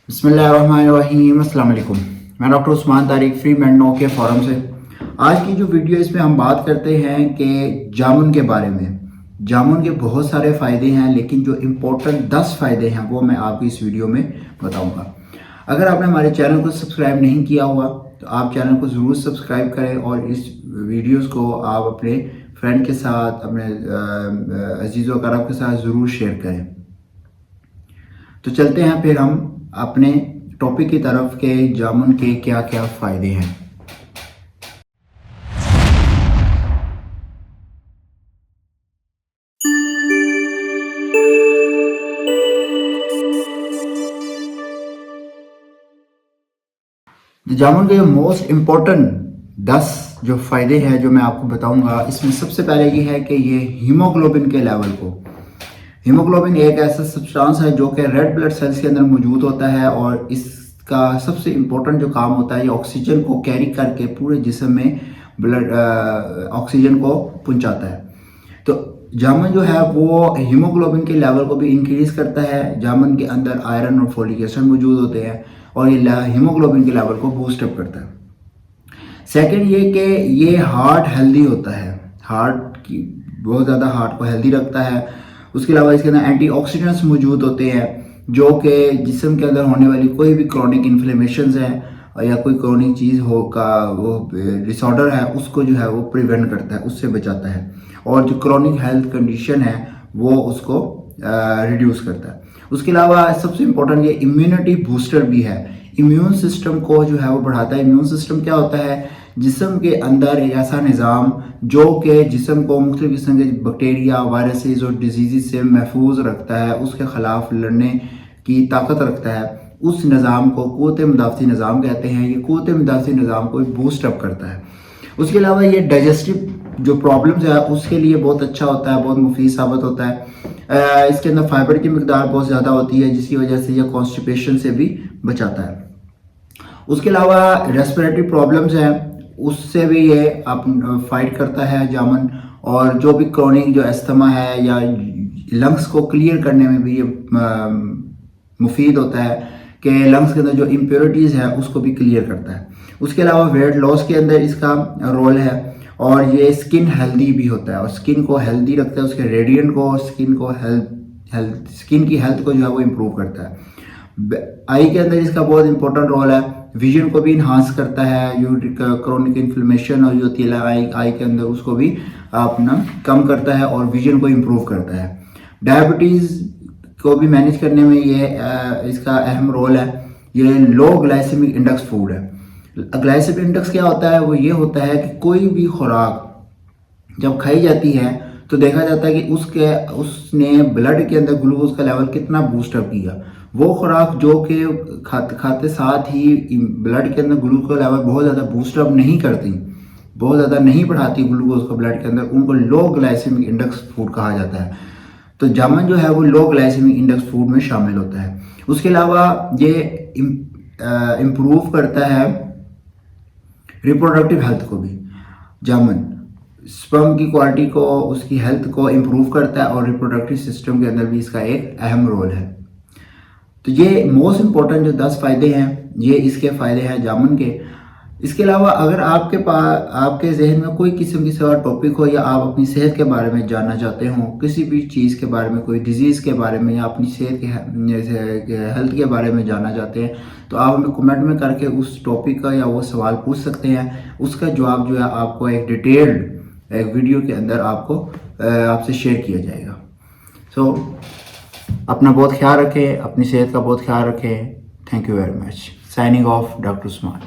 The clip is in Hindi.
बिस्मिल्लाहिर्रहमानिर्रहीम। अस्सलाम वालेकुम। मैं डॉक्टर उस्मान तारिक, फ्री मेडनो के फोरम से। आज की जो वीडियो इसमें हम बात करते हैं कि जामुन के बारे में। जामुन के बहुत सारे फ़ायदे हैं, लेकिन जो इम्पोर्टेंट 10 फ़ायदे हैं वो मैं आपको इस वीडियो में बताऊंगा। अगर आपने हमारे चैनल को सब्सक्राइब नहीं किया हुआ तो आप चैनल को ज़रूर सब्सक्राइब करें और इस वीडियोस को आप अपने फ्रेंड के साथ, अपने अजीज़ व करब के साथ ज़रूर शेयर करें। तो चलते हैं फिर हम अपने टॉपिक की तरफ के जामुन के क्या क्या फ़ायदे हैं। जामुन के मोस्ट इम्पोर्टेंट 10 जो फ़ायदे हैं जो मैं आपको बताऊंगा, इसमें सबसे पहले ये है कि ये हीमोग्लोबिन के लेवल को, हीमोग्लोबिन एक ऐसा सब्सटेंस है जो कि रेड ब्लड सेल्स के अंदर मौजूद होता है और इसका सबसे इम्पोर्टेंट जो काम होता है ये ऑक्सीजन को कैरी करके पूरे जिस्म में ब्लड ऑक्सीजन को पहुंचाता है। तो जामुन जो है वो हीमोग्लोबिन के लेवल को भी इंक्रीज करता है। जामुन के अंदर आयरन और फोलिक एसिड मौजूद होते हैं और ये हीमोग्लोबिन के लेवल को बूस्ट अप करता है। सेकंड ये कि ये हार्ट हेल्दी होता है, हार्ट की बहुत ज़्यादा हार्ट को हेल्दी रखता है। उसके अलावा इसके अंदर एंटीऑक्सीडेंट्स मौजूद होते हैं जो कि जिस्म के अंदर होने वाली कोई भी क्रॉनिक इन्फ्लेमेशंस है या कोई क्रॉनिक चीज़ हो का वो डिसऑर्डर है उसको जो है वो प्रिवेंट करता है, उससे बचाता है और जो क्रॉनिक हेल्थ कंडीशन है वो उसको रिड्यूस करता है। उसके अलावा सबसे इम्पोर्टेंट ये इम्यूनिटी बूस्टर भी है, इम्यून सिस्टम को जो है वो बढ़ाता है। इम्यून सिस्टम क्या होता है? जिस्म के अंदर एक ऐसा निज़ाम जो कि जिस्म को मुख्तलिफ किस्म के बैक्टीरिया, वायरसेस और डिजीज़ से महफूज रखता है, उसके ख़िलाफ़ लड़ने की ताकत रखता है। उस निज़ाम को क़ुव्वत मुदाफ़ती निज़ाम कहते हैं। ये क़ुव्वत मुदाफ़ती निज़ाम को बूस्ट अप करता है। उसके अलावा ये डाइजेस्टिव जो प्रॉब्लम्स है उसके लिए बहुत अच्छा होता है, बहुत मुफीद साबित होता है। इसके अंदर फाइबर की मिकदार बहुत ज़्यादा होती है जिसकी वजह से यह कॉन्स्टिपेशन से भी बचाता है। उसके अलावा रेस्पिरेटरी प्रॉब्लम्स हैं उससे भी ये आप फाइट करता है जामुन, और जो भी क्रॉनिक जो अस्थमा है या लंग्स को क्लियर करने में भी ये मुफीद होता है कि लंग्स के अंदर जो इम्प्योरिटीज़ है उसको भी क्लियर करता है। उसके अलावा वेट लॉस के अंदर इसका रोल है और ये स्किन हेल्दी भी होता है और स्किन को हेल्दी रखता है, उसके रेडियंट को, स्किन को स्किन की हेल्थ को जो है वो इम्प्रूव करता है। आई के अंदर इसका बहुत इंपॉर्टेंट रोल है, विजन को भी इन्हांस करता है। जो क्रॉनिक इन्फ्लेमेशन और जो होती है आई के अंदर उसको भी अपना कम करता है और विजन को इम्प्रूव करता है। डायबिटीज़ को भी मैनेज करने में ये इसका अहम रोल है। ये लो ग्लाइसेमिक इंडेक्स फूड है। ग्लाइसेमिक इंडेक्स क्या होता है? वो ये होता है कि कोई भी खुराक जब खाई जाती है तो देखा जाता है कि उसने ब्लड के अंदर ग्लूकोज का लेवल कितना बूस्टअप किया। वो खुराक जो कि खाते साथ ही ब्लड के अंदर ग्लूकोज का लेवल बहुत ज़्यादा बूस्टअप नहीं करती, बहुत ज़्यादा नहीं बढ़ाती ग्लूकोज को ब्लड के अंदर, उनको लो ग्लाइसेमिक इंडेक्स फूड कहा जाता है। तो जामुन जो है वो लो ग्लाइसेमिक इंडेक्स फूड में शामिल होता है। उसके अलावा ये इम्प्रूव करता है रिप्रोडक्टिव हेल्थ को भी। जामुन स्पर्म की क्वालिटी को, उसकी हेल्थ को इम्प्रूव करता है और रिप्रोडक्टिव सिस्टम के अंदर भी इसका एक अहम रोल है। तो ये मोस्ट इम्पोर्टेंट जो 10 फ़ायदे हैं ये इसके फ़ायदे हैं जामुन के। इसके अलावा अगर आपके जहन में कोई किस्म की सवाल टॉपिक हो या आप अपनी सेहत के बारे में जानना चाहते हो, किसी भी चीज़ के बारे में, कोई डिजीज़ के बारे में या अपनी सेहत के हेल्थ के बारे में जानना चाहते हैं तो आप हमें कमेंट में करके उस टॉपिक का या वो सवाल पूछ सकते हैं। उसका जवाब जो है आपको एक डिटेल्ड एक वीडियो के अंदर आपसे शेयर किया जाएगा। सो अपना बहुत ख्याल रखें, अपनी सेहत का बहुत ख्याल रखें। Thank you very much. Signing off, doctor Usman.